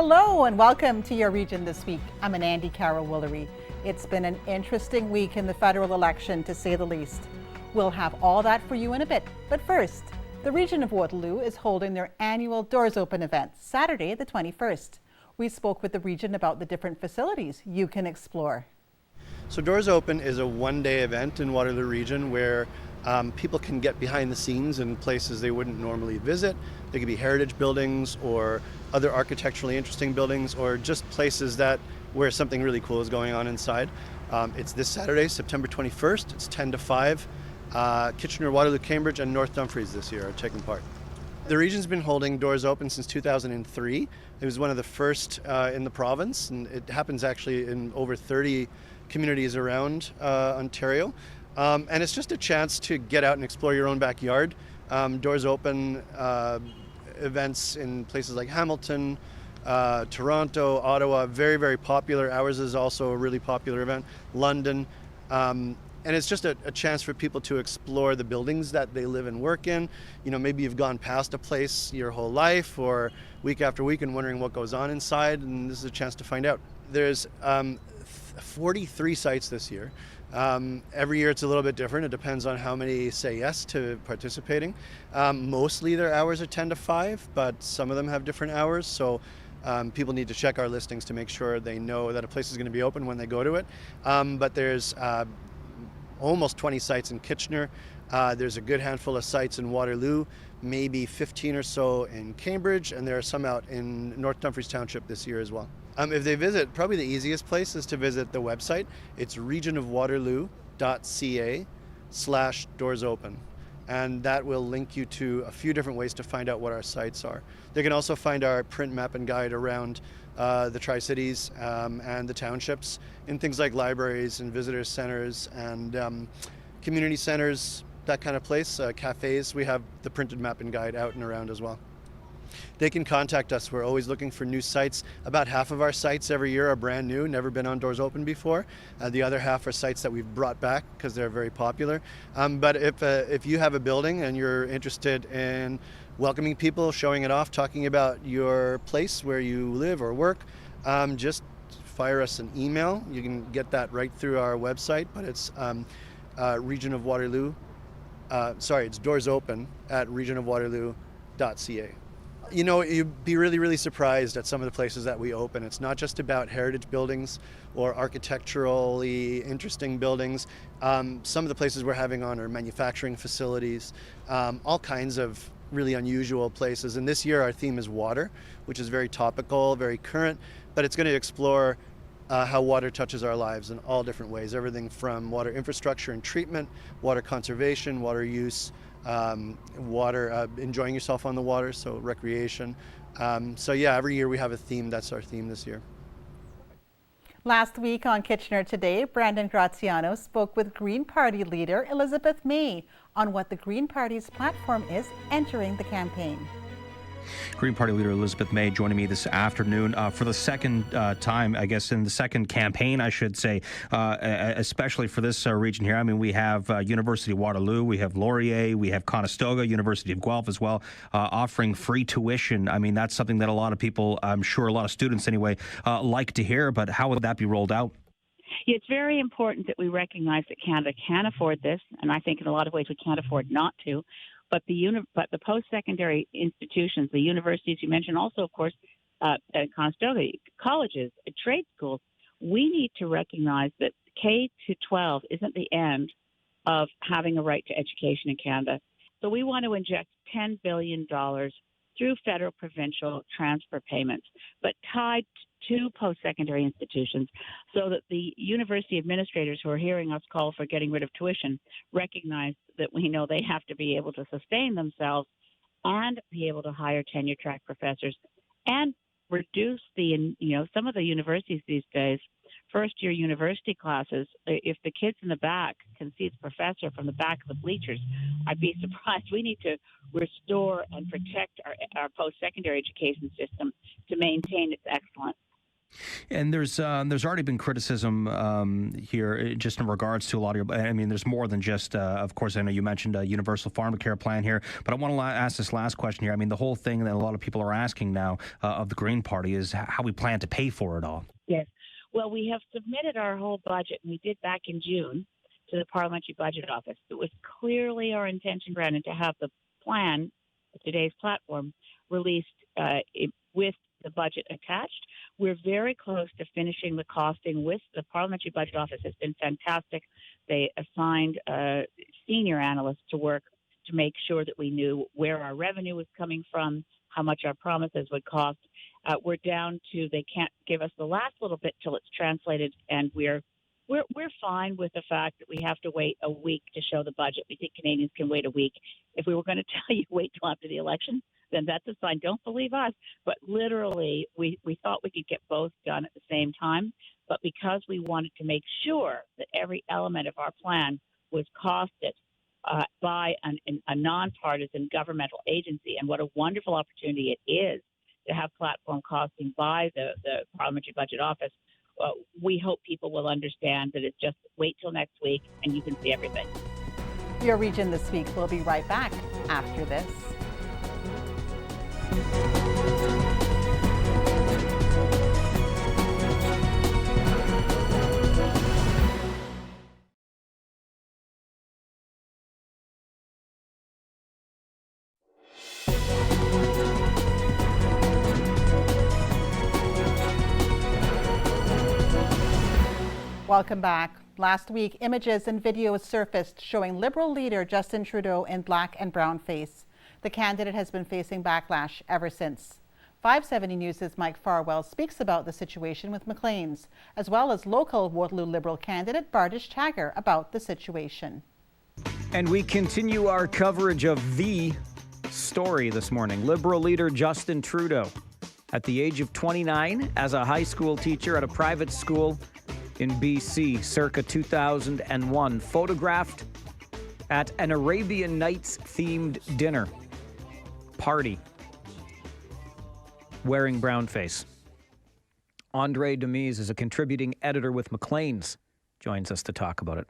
Hello and welcome to your region this week. I'm Andy Carroll Woolery. It's been an interesting week in the federal election, to say the least. We'll have all that for you in a bit, but first, the region of Waterloo is holding their annual Doors Open event, Saturday the 21st. We spoke with the region about the different facilities you can explore. So Doors Open is a one-day event in Waterloo region where people can get behind the scenes in places they wouldn't normally visit. They could be heritage buildings or other architecturally interesting buildings, or just places where something really cool is going on inside. It's this Saturday, September 21st. It's 10 to 5. Kitchener, Waterloo, Cambridge, and North Dumfries this year are taking part. The region's been holding Doors Open since 2003. It was one of the first in the province, and it happens actually in over 30 communities around Ontario. And it's just a chance to get out and explore your own backyard. Doors Open events in places like Hamilton, Toronto, Ottawa, very, very popular. Ours is also a really popular event. London. And it's just a chance for people to explore the buildings that they live and work in. You know, maybe you've gone past a place your whole life or week after week and wondering what goes on inside, and this is a chance to find out. There's 43 sites this year. Every year it's a little bit different. It depends on how many say yes to participating. Mostly their hours are 10 to 5, but some of them have different hours. So people need to check our listings to make sure they know that a place is going to be open when they go to it. But there's almost 20 sites in Kitchener. There's a good handful of sites in Waterloo, maybe 15 or so in Cambridge, and there are some out in North Dumfries Township this year as well. If they visit, probably the easiest place is to visit the website. It's regionofwaterloo.ca/doorsopen. And that will link you to a few different ways to find out what our sites are. They can also find our print map and guide around the Tri-Cities and the townships in things like libraries and visitor centers and community centers, that kind of place, cafes. We have the printed map and guide out and around as well. They can contact us. We're always looking for new sites. About half of our sites every year are brand new, never been on Doors Open before. The other half are sites that we've brought back because they're very popular. But if you have a building and you're interested in welcoming people, showing it off, talking about your place where you live or work, just fire us an email. You can get that right through our website, but it's Region of Waterloo. It's Doors Open at regionofwaterloo.ca. You know, you'd be really, really surprised at some of the places that we open. It's not just about heritage buildings or architecturally interesting buildings. Some of the places we're having on are manufacturing facilities, all kinds of really unusual places. And this year our theme is water, which is very topical, very current, but it's going to explore how water touches our lives in all different ways. Everything from water infrastructure and treatment, water conservation, water use, enjoying yourself on the water, so recreation. Every year we have a theme. That's our theme this year. Last week on Kitchener Today, Brandon Graziano spoke with Green Party leader Elizabeth May on what the Green Party's platform is entering the campaign. Green Party leader Elizabeth May joining me this afternoon for the second time, I guess, in the second campaign, I should say, especially for this region here. I mean, we have University of Waterloo, we have Laurier, we have Conestoga, University of Guelph as well, offering free tuition. I mean, that's something that a lot of people, I'm sure a lot of students anyway, like to hear, but how would that be rolled out? Yeah, it's very important that we recognize that Canada can afford this, and I think in a lot of ways we can't afford not to. But the post-secondary institutions, the universities you mentioned, also, of course, Conestoga, colleges, trade schools, we need to recognize that K-12 isn't the end of having a right to education in Canada. So we want to inject $10 billion through federal provincial transfer payments, but tied to post-secondary institutions so that the university administrators who are hearing us call for getting rid of tuition recognize that we know they have to be able to sustain themselves and be able to hire tenure-track professors and reduce some of the universities these days, first-year university classes, if the kids in the back can see the professor from the back of the bleachers, I'd be surprised. We need to restore and protect our post-secondary education system to maintain its excellence. And there's already been criticism here just in regards to a lot of your, I mean, there's more than just, of course, I know you mentioned a universal pharmacare plan here, but I want to ask this last question here. I mean, the whole thing that a lot of people are asking now of the Green Party is how we plan to pay for it all. Yes. Well, we have submitted our whole budget, and we did back in June, to the Parliamentary Budget Office. It was clearly our intention, Brandon, to have the plan, today's platform, released with the budget attached. We're very close to finishing the costing with the Parliamentary Budget Office. Has been fantastic. They assigned senior analysts to work to make sure that we knew where our revenue was coming from, how much our promises would cost. We're down to they can't give us the last little bit till it's translated, and we're fine with the fact that we have to wait a week to show the budget. We think Canadians can wait a week. If we were going to tell you wait till after the election, then that's a sign. Don't believe us. But literally, we thought we could get both done at the same time. But because we wanted to make sure that every element of our plan was costed by a nonpartisan governmental agency, and what a wonderful opportunity it is to have platform costing by the Parliamentary Budget Office, we hope people will understand that it's just wait till next week and you can see everything. Your Region This Week will be right back after this. Welcome back. Last week, images and videos surfaced showing Liberal leader Justin Trudeau in black and brown face. The candidate has been facing backlash ever since. 570 News' Mike Farwell speaks about the situation with McLeans, as well as local Waterloo Liberal candidate Bardish Chagger about the situation. And we continue our coverage of the story this morning. Liberal leader Justin Trudeau, at the age of 29, as a high school teacher at a private school in BC, circa 2001, photographed at an Arabian Nights themed dinner party, wearing brown face. Andre Demise is a contributing editor with McLeans, joins us to talk about it.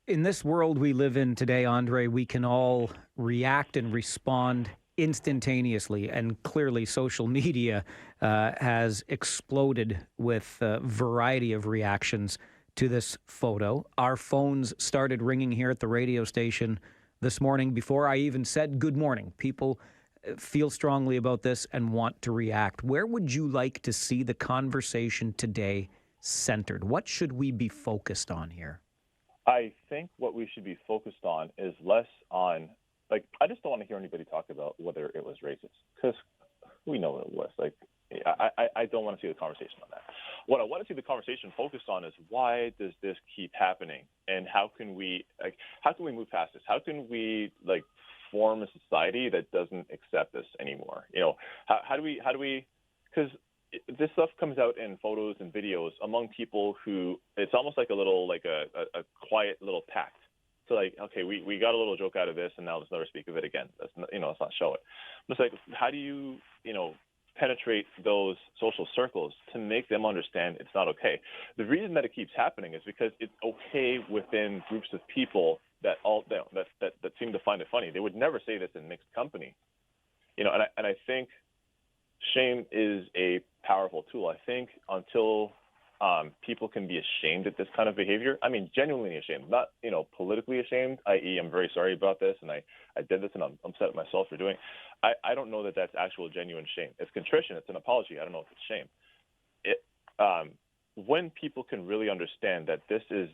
In this world we live in today, Andre, we can all react and respond instantaneously, and clearly social media has exploded with a variety of reactions to this photo. Our phones started ringing here at the radio station this morning before I even said good morning. People feel strongly about this and want to react. Where would you like to see the conversation today centered? What should we be focused on here? I think what we should be focused on is less on, I just don't want to hear anybody talk about whether it was racist, because we know it was. I don't want to see the conversation on that. What I want to see the conversation focused on is why does this keep happening, and how can we move past this? How can we form a society that doesn't accept this anymore? How do we? Because this stuff comes out in photos and videos among people who it's almost like a quiet little pact. So okay, we got a little joke out of this, and now let's never speak of it again. Let's not show it. But it's how do you penetrate those social circles to make them understand it's not okay? The reason that it keeps happening is because it's okay within groups of people that seem to find it funny. They would never say this in mixed company, and I think shame is a powerful tool. I think until people can be ashamed at this kind of behavior. I mean, genuinely ashamed, not, politically ashamed, i.e. I'm very sorry about this and I did this and I'm upset at myself for doing it. I don't know that that's actual genuine shame. It's contrition. It's an apology. I don't know if it's shame. When people can really understand that this is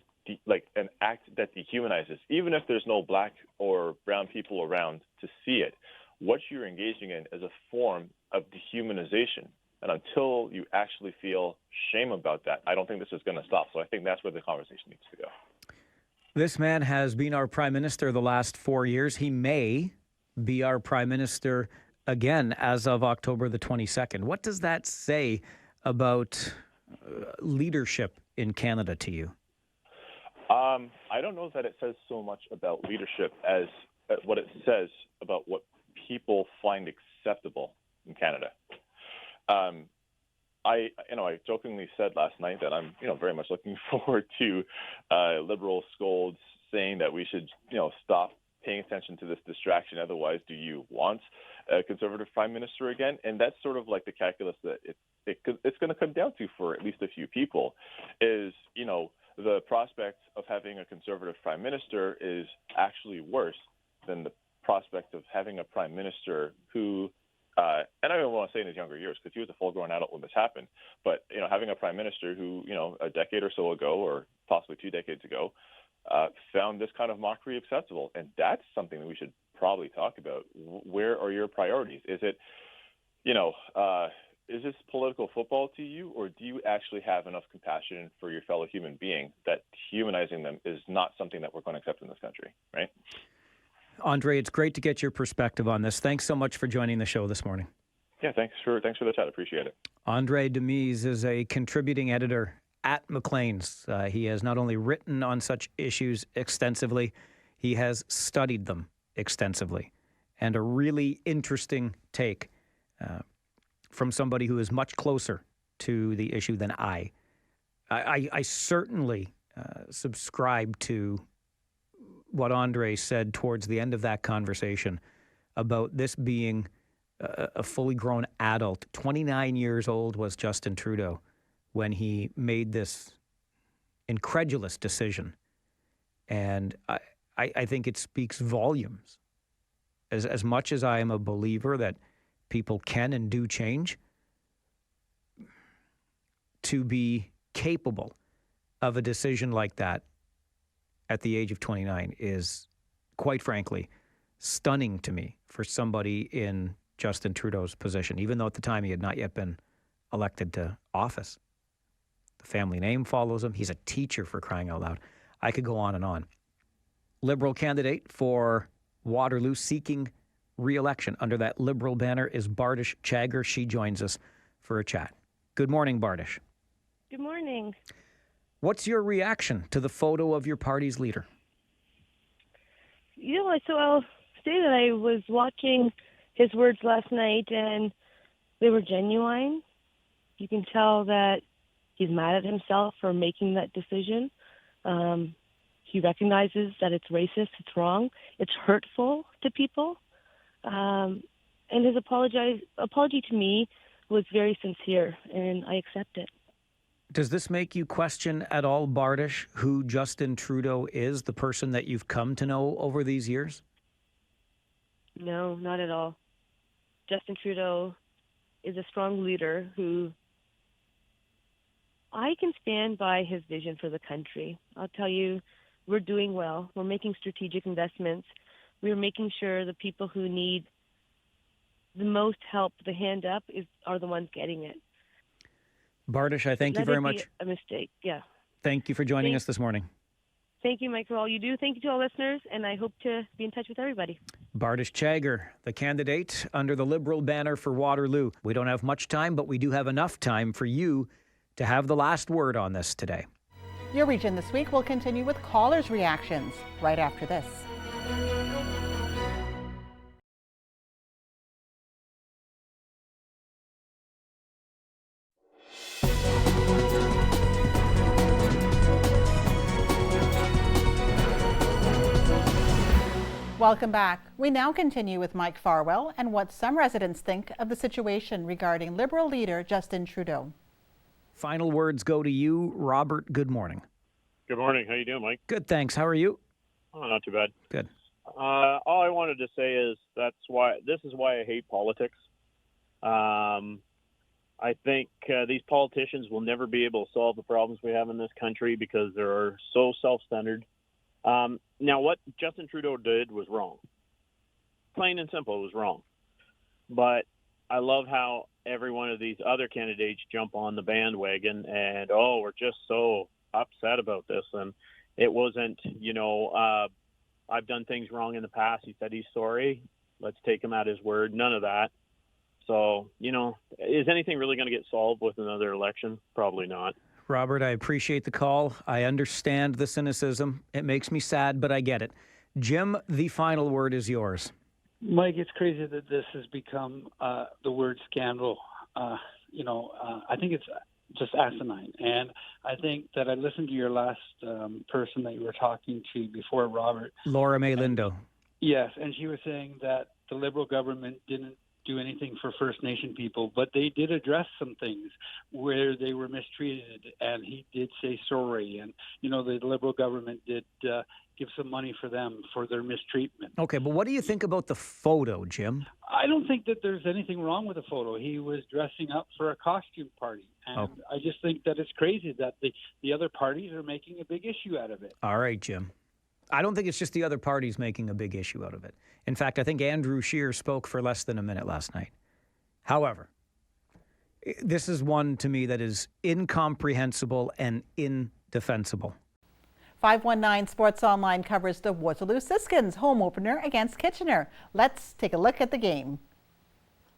an act that dehumanizes, even if there's no black or brown people around to see it, what you're engaging in is a form of dehumanization. And until you actually feel shame about that, I don't think this is going to stop. So I think that's where the conversation needs to go. This man has been our prime minister the last 4 years. He may be our prime minister again as of October the 22nd. What does that say about leadership in Canada to you? I don't know that it says so much about leadership as what it says about what people find acceptable in Canada. I jokingly said last night that I'm, very much looking forward to liberal scolds saying that we should, stop paying attention to this distraction. Otherwise, do you want a conservative prime minister again? And that's sort of like the calculus that it's going to come down to for at least a few people is, the prospect of having a conservative prime minister is actually worse than the prospect of having a prime minister who, and I don't want to say in his younger years because he was a full-grown adult when this happened, but, having a prime minister who, a decade or so ago or possibly 2 decades ago found this kind of mockery acceptable. And that's something that we should probably talk about. Where are your priorities? Is it, is this political football to you, or do you actually have enough compassion for your fellow human being that humanizing them is not something that we're going to accept in this country, right? Andre, it's great to get your perspective on this. Thanks so much for joining the show this morning. Yeah, thanks for the chat. Appreciate it. Andre Demise is a contributing editor at McLeans. He has not only written on such issues extensively, he has studied them extensively. And a really interesting take from somebody who is much closer to the issue than I. I certainly subscribe to what Andre said towards the end of that conversation about this being a fully grown adult. 29 years old was Justin Trudeau when he made this incredulous decision. And I think it speaks volumes. As much as I am a believer that people can and do change, to be capable of a decision like that at the age of 29 is, quite frankly, stunning to me for somebody in Justin Trudeau's position, even though at the time he had not yet been elected to office. The family name follows him. He's a teacher, for crying out loud. I could go on and on. Liberal candidate for Waterloo seeking re-election under that Liberal banner is Bardish Chagger. She joins us for a chat. Good morning, Bardish. Good morning. What's your reaction to the photo of your party's leader? So I'll say that I was watching his words last night, and they were genuine. You can tell that he's mad at himself for making that decision. He recognizes that it's racist, it's wrong, it's hurtful to people. And his apology to me was very sincere, and I accept it. Does this make you question at all, Bardish, who Justin Trudeau is, the person that you've come to know over these years? No, not at all. Justin Trudeau is a strong leader who I can stand by his vision for the country. I'll tell you, we're doing well. We're making strategic investments. We're making sure the people who need the most help, the hand up, are the ones getting it. Bardish, I thank you very much. A mistake, yeah. Thank you for joining us this morning. Thank you, Mike, for all you do. Thank you to all listeners, and I hope to be in touch with everybody. Bardish Chagger, the candidate under the Liberal banner for Waterloo. We don't have much time, but we do have enough time for you to have the last word on this today. Your Region This Week will continue with callers' reactions right after this. Welcome back. We now continue with Mike Farwell and what some residents think of the situation regarding Liberal leader Justin Trudeau. Final words go to you, Robert. Good morning. Good morning. How you doing, Mike? Good, thanks. How are you? Oh, not too bad. Good. All I wanted to say is this is why I hate politics. I think these politicians will never be able to solve the problems we have in this country because they're so self-centered. Now, what Justin Trudeau did was wrong. Plain and simple, it was wrong. But I love how every one of these other candidates jump on the bandwagon and, we're just so upset about this. And it wasn't, I've done things wrong in the past. He said he's sorry. Let's take him at his word. None of that. So, is anything really going to get solved with another election? Probably not. Robert, I appreciate the call. I understand the cynicism. It makes me sad, but I get it. Jim, the final word is yours. Mike, it's crazy that this has become the word scandal. I think it's just asinine. And I think that I listened to your last person that you were talking to before, Robert. Laura May Lindo. Yes, and she was saying that the Liberal government didn't do anything for First Nation people, but they did address some things where they were mistreated, and he did say sorry. And, the Liberal government did give some money for them for their mistreatment. Okay, but what do you think about the photo, Jim? I don't think that there's anything wrong with the photo. He was dressing up for a costume party. And I just think that it's crazy that the other parties are making a big issue out of it. All right, Jim. I don't think it's just the other parties making a big issue out of it. In fact, I think Andrew Scheer spoke for less than a minute last night. However, this is one to me that is incomprehensible and indefensible. 519 Sports Online covers the Waterloo Siskins home opener against Kitchener. Let's take a look at the game.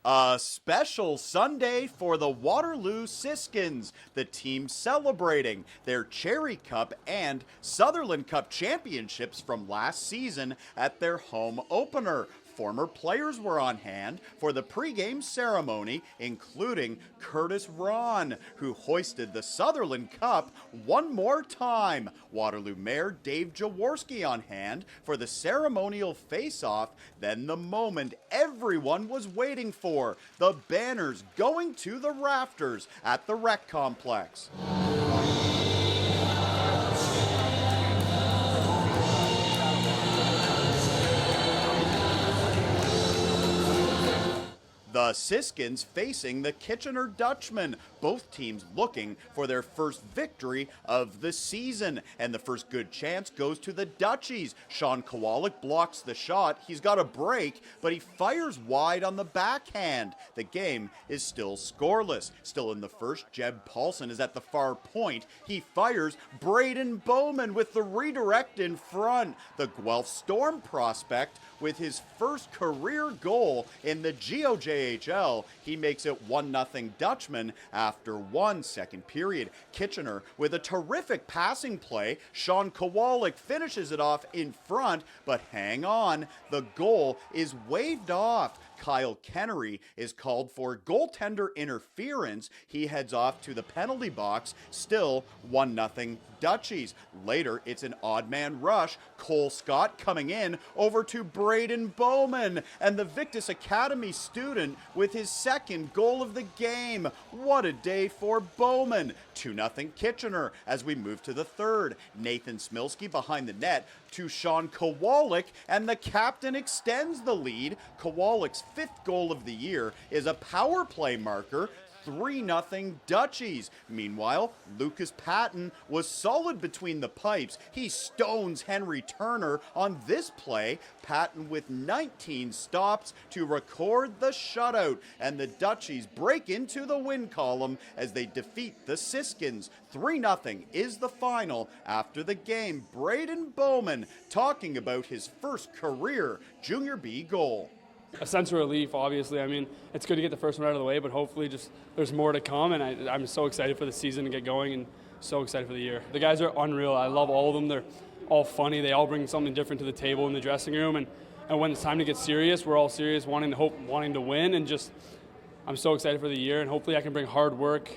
A special Sunday for the Waterloo Siskins, the team celebrating their Cherry Cup and Sutherland Cup championships from last season at their home opener. Former players were on hand for the pregame ceremony, including Curtis Ron, who hoisted the Sutherland Cup one more time. Waterloo Mayor Dave Jaworski on hand for the ceremonial face-off, then the moment everyone was waiting for, the banners going to the rafters at the rec complex. The Siskins facing the Kitchener Dutchmen, both teams looking for their first victory of the season. And the first good chance goes to the Dutchies. Sean Kowalik blocks the shot. He's got a break, but he fires wide on the backhand. The game is still scoreless. Still in the first, Jeb Paulson is at the far point. He fires Braden Bowman with the redirect in front. The Guelph Storm prospect with his first career goal in the GOJHL. He makes it 1-0 Dutchman after 1 second period. Kitchener with a terrific passing play. Sean Kowalik finishes it off in front, but hang on, the goal is waved off. Kyle Kennery is called for goaltender interference. He heads off to the penalty box, still 1-0 Dutchies. Later, it's an odd man rush. Cole Scott coming in over to Braden Bowman, and the Victus Academy student with his second goal of the game. What a day for Bowman. 2-0 Kitchener as we move to the third. Nathan Smilsky behind the net to Sean Kowalik, and the captain extends the lead. Kowalik's fifth goal of the year is a power play marker. 3-0 Dutchies. Meanwhile, Lucas Patton was solid between the pipes. He stones Henry Turner on this play. Patton with 19 stops to record the shutout, and the Dutchies break into the win column as they defeat the Siskins. 3-0 is the final. After the game, Braden Bowman talking about his first career Junior B goal. A sense of relief, obviously. I mean, it's good to get the first one out of the way, but hopefully just there's more to come, and I'm so excited for the season to get going and so excited for the year. The guys are unreal. I love all of them. They're all funny. They all bring something different to the table in the dressing room, and when it's time to get serious, we're all serious, wanting to win, and just I'm so excited for the year, and hopefully I can bring hard work,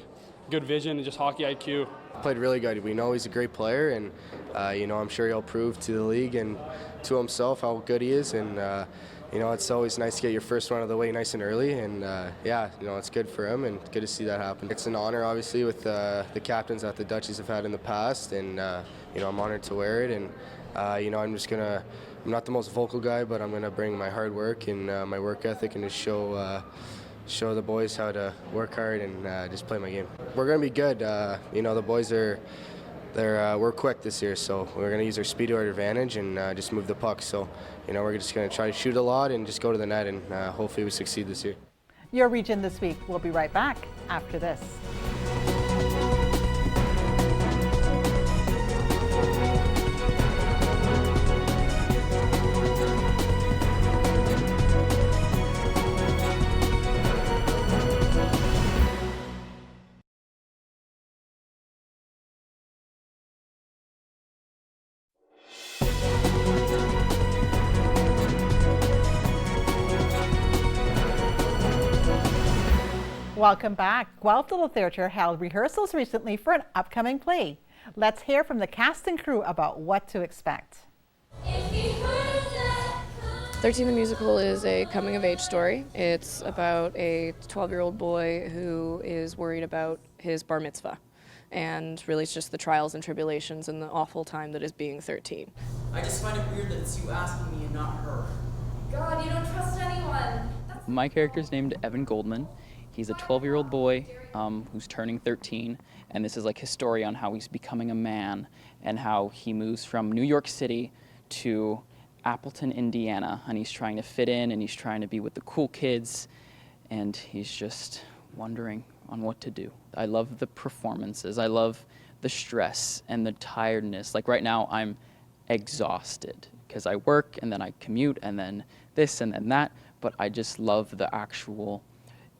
good vision, and just hockey IQ. Played really good. We know he's a great player, and I'm sure he'll prove to the league and to himself how good he is, and it's always nice to get your first one out of the way nice and early, and it's good for him and good to see that happen. It's an honor, obviously, with the captains that the Dutchies have had in the past, and I'm honored to wear it, and I'm not the most vocal guy, but I'm gonna bring my hard work and my work ethic and just show the boys how to work hard and just play my game. We're gonna be good. The boys we're quick this year, so we're going to use our speed to our advantage and just move the puck. So, we're just going to try to shoot a lot and just go to the net, and hopefully we succeed this year. Your Region This Week. We'll be right back after this. Welcome back. Guelph Little Theatre held rehearsals recently for an upcoming play. Let's hear from the cast and crew about what to expect. 13 the Musical is a coming-of-age story. It's about a 12-year-old boy who is worried about his bar mitzvah. And really it's just the trials and tribulations and the awful time that is being 13. I just find it weird that it's you asking me and not her. God, you don't trust anyone. My character's named Evan Goldman. He's a 12-year-old boy who's turning 13, and this is like his story on how he's becoming a man and how he moves from New York City to Appleton, Indiana, and he's trying to fit in and he's trying to be with the cool kids, and he's just wondering on what to do. I love the performances. I love the stress and the tiredness. Like right now, I'm exhausted because I work and then I commute and then this and then that, but I just love the actual,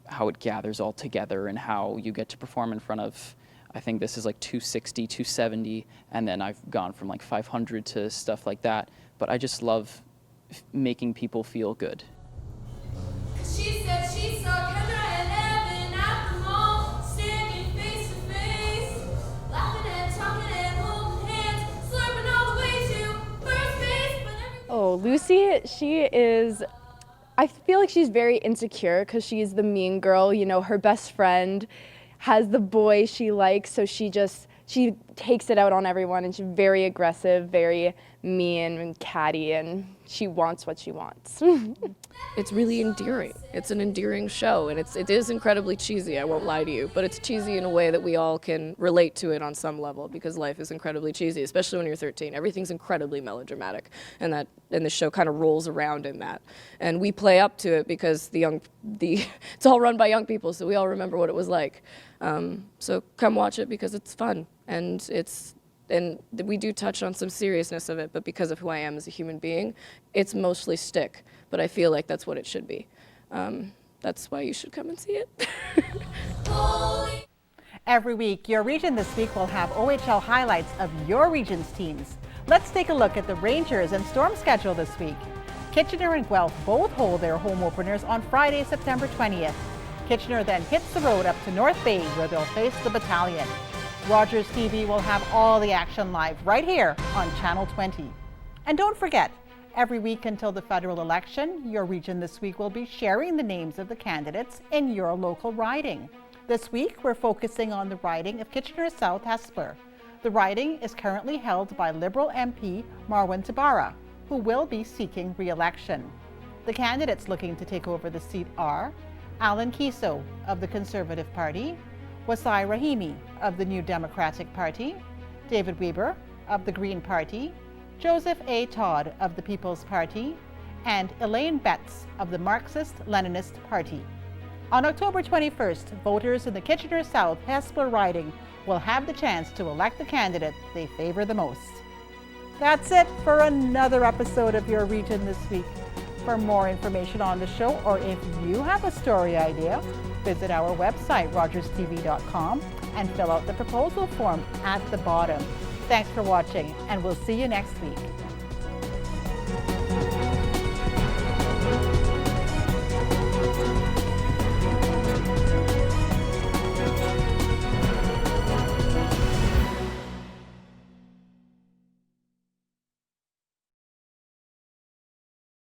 how it gathers all together and how you get to perform in front of, I think this is like 260, 270, and then I've gone from like 500 to stuff like that. But I just love making people feel good. She said she saw Kendra and Evan at the mall, standing face to face, laughing and talking and holding hands, slurping all the way to first base. Oh, Lucy, she is, I feel like she's very insecure because she's the mean girl. You know, her best friend has the boy she likes, so she takes it out on everyone, and she's very aggressive, very mean and catty, and she wants what she wants. It's really endearing. It's an endearing show, and it is incredibly cheesy, I won't lie to you, but it's cheesy in a way that we all can relate to it on some level, because life is incredibly cheesy, especially when you're 13. Everything's incredibly melodramatic, and the show kind of rolls around in that. And we play up to it because it's all run by young people, so we all remember what it was like. So come watch it because it's fun, and we do touch on some seriousness of it, but because of who I am as a human being, it's mostly stick, but I feel like that's what it should be. That's why you should come and see it. Every week, Your Region This Week will have OHL highlights of your region's teams. Let's take a look at the Rangers and Storm schedule this week. Kitchener and Guelph both hold their home openers on Friday, September 20th. Kitchener then hits the road up to North Bay, where they'll face the Battalion. Rogers TV will have all the action live right here on Channel 20. And don't forget, every week until the federal election, Your Region This Week will be sharing the names of the candidates in your local riding. This week, we're focusing on the riding of Kitchener South-Hespeler. The riding is currently held by Liberal MP Marwan Tabara, who will be seeking re-election. The candidates looking to take over the seat are Alan Kiso of the Conservative Party, Wasai Rahimi of the New Democratic Party, David Weber of the Green Party, Joseph A. Todd of the People's Party, and Elaine Betts of the Marxist-Leninist Party. On October 21st, voters in the Kitchener South-Hespeler riding will have the chance to elect the candidate they favor the most. That's it for another episode of Your Region This Week. For more information on the show, or if you have a story idea, visit our website, rogerstv.com, and fill out the proposal form at the bottom. Thanks for watching, and we'll see you next week.